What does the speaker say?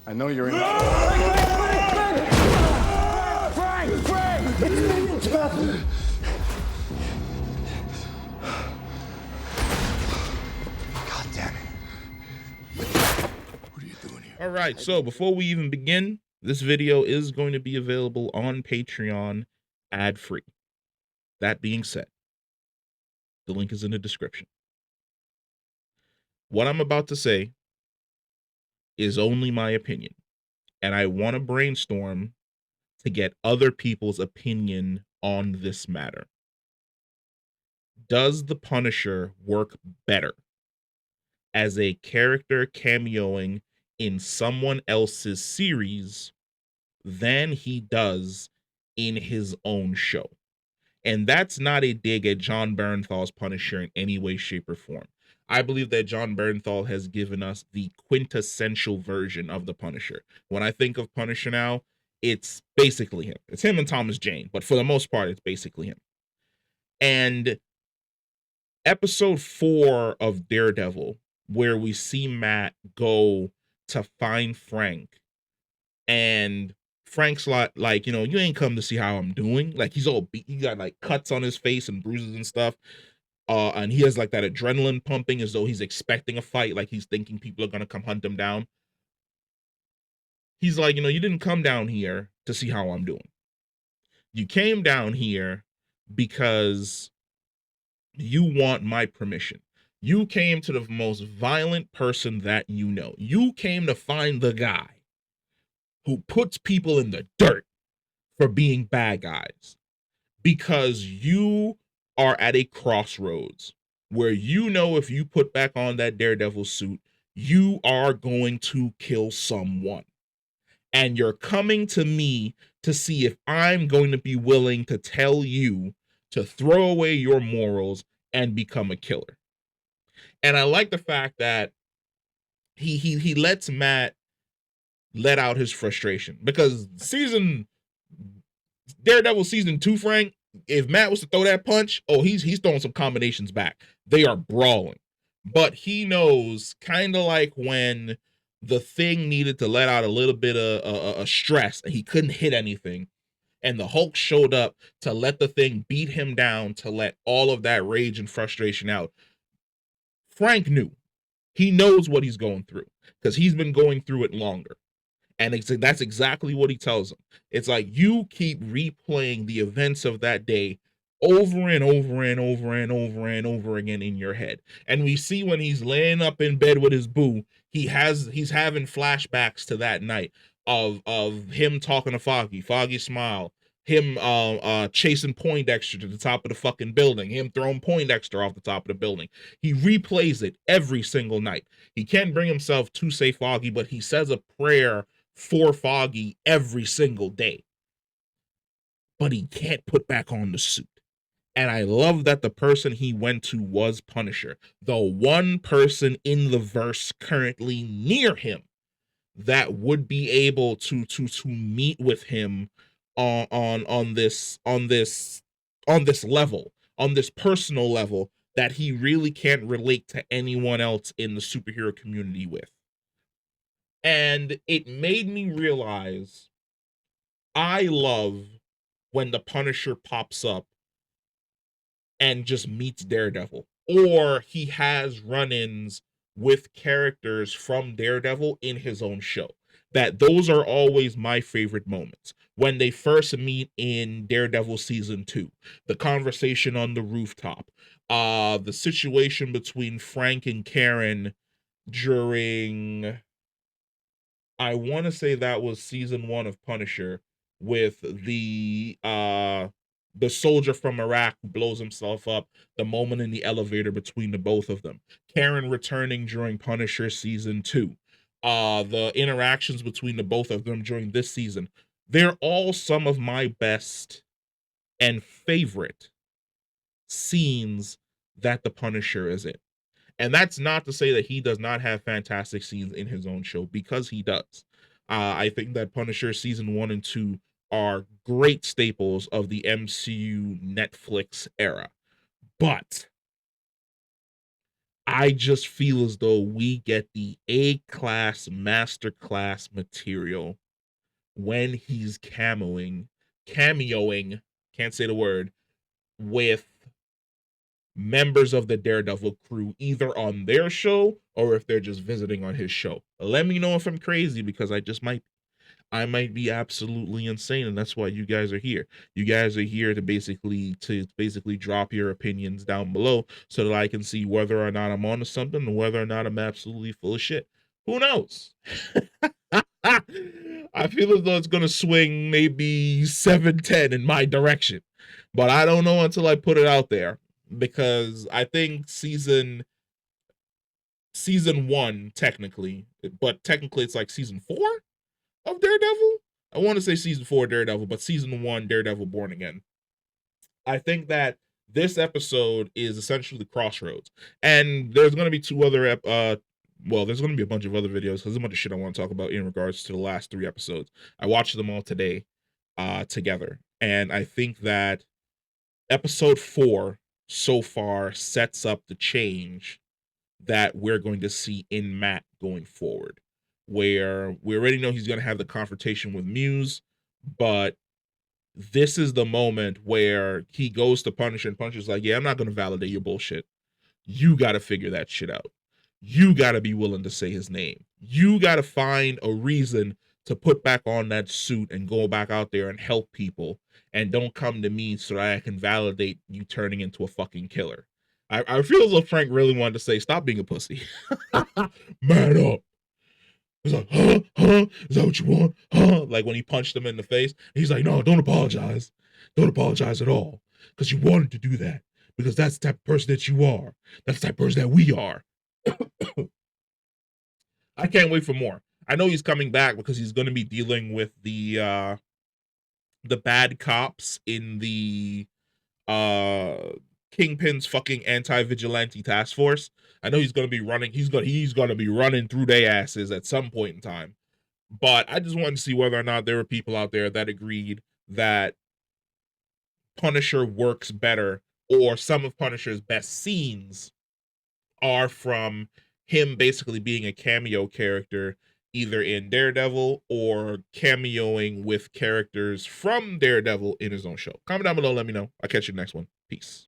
I know you're in. Frank! It's me, it's Beth! God damn it. What are you doing here? All right, so before we even begin, this video is going to be available on Patreon ad-free. That being said, the link is in the description. What I'm about to say is only my opinion, and I want to brainstorm to get other people's opinion on this matter. Does the Punisher work better as a character cameoing in someone else's series than he does in his own show? And that's not a dig at Jon Bernthal's Punisher in any way, shape, or form. I believe that Jon Bernthal has given us the quintessential version of the Punisher. When I think of Punisher now, it's basically him. It's him and Thomas Jane, but for the most part, it's basically him. And episode 4 of Daredevil, where we see Matt go to find Frank, and Frank's like, you ain't come to see how I'm doing. Like, he's all beat. He got like cuts on his face and bruises and stuff. And he has like that adrenaline pumping as though he's expecting a fight. Like he's thinking people are going to come hunt him down. He's like, you didn't come down here to see how I'm doing. You came down here because you want my permission. You came to the most violent person that you know. You came to find the guy who puts people in the dirt for being bad guys, because you are at a crossroads where if you put back on that Daredevil suit, you are going to kill someone. And you're coming to me to see if I'm going to be willing to tell you to throw away your morals and become a killer. And I like the fact that he lets Matt let out his frustration, because Daredevil season 2, Frank, if Matt was to throw that punch, he's throwing some combinations back. They are brawling. But he knows, kind of like when the Thing needed to let out a little bit of stress and he couldn't hit anything, and the Hulk showed up to let the Thing beat him down to let all of that rage and frustration out. Frank knew. He knows what he's going through because he's been going through it longer. And that's exactly what he tells him. It's like, you keep replaying the events of that day over and over and over and over and over again in your head. And we see when he's laying up in bed with his boo, he's having flashbacks to that night of him talking to Foggy smile, him chasing Poindexter to the top of the fucking building, him throwing Poindexter off the top of the building. He replays it every single night. He can't bring himself to say Foggy, but he says a prayer for Foggy every single day. But he can't put back on the suit. And I love that the person he went to was Punisher, the one person in the verse currently near him that would be able to meet with him on this level, on this personal level that he really can't relate to anyone else in the superhero community with. And it made me realize I love when the Punisher pops up and just meets Daredevil, or he has run-ins with characters from Daredevil in his own show. Those are always my favorite moments. When they first meet in Daredevil season 2, the conversation on the rooftop, the situation between Frank and Karen during, I want to say that was season 1 of Punisher, with the soldier from Iraq who blows himself up, the moment in the elevator between the both of them. Karen returning during Punisher season 2. The interactions between the both of them during this season. They're all some of my best and favorite scenes that the Punisher is in. And that's not to say that he does not have fantastic scenes in his own show, because he does. I think that Punisher season 1 and 2 are great staples of the MCU Netflix era. But I just feel as though we get the A-class masterclass material when he's cameoing, can't say the word, with members of the Daredevil crew, either on their show or if they're just visiting on his show. Let me know if I'm crazy, because I might be absolutely insane, and that's why you guys are here. You guys are here to basically drop your opinions down below so that I can see whether or not I'm onto something and whether or not I'm absolutely full of shit. Who knows? I feel as though it's gonna swing maybe 7-10 in my direction, but I don't know until I put it out there, because I think season 1 technically, but technically it's like season 4 of Daredevil. I want to say season 4 Daredevil, but season 1 Daredevil Born Again. I think that this episode is essentially the crossroads, and there's going to be there's going to be a bunch of other videos, because there's a bunch of shit I want to talk about in regards to the last 3 episodes. I watched them all today together, and I think that episode 4 so far sets up the change that we're going to see in Matt going forward, where we already know he's going to have the confrontation with Muse, but this is the moment where he goes to Punisher, and Punisher's like, yeah, I'm not going to validate your bullshit. You got to figure that shit out. You got to be willing to say his name. You got to find a reason to put back on that suit and go back out there and help people, and don't come to me so that I can validate you turning into a fucking killer. I feel as though Frank really wanted to say, stop being a pussy. Man up. He's like, huh? Is that what you want? Huh? Like when he punched him in the face. He's like, no, don't apologize. Don't apologize at all. Because you wanted to do that. Because that's the type of person that you are. That's the type of person that we are. I can't wait for more. I know he's coming back because he's going to be dealing with the bad cops in the Kingpin's fucking anti-vigilante task force. I know he's going to be running. He's going to be running through their asses at some point in time. But I just wanted to see whether or not there were people out there that agreed that Punisher works better, or some of Punisher's best scenes are from him basically being a cameo character, either in Daredevil or cameoing with characters from Daredevil in his own show. Comment down below, let me know. I'll catch you next one. Peace.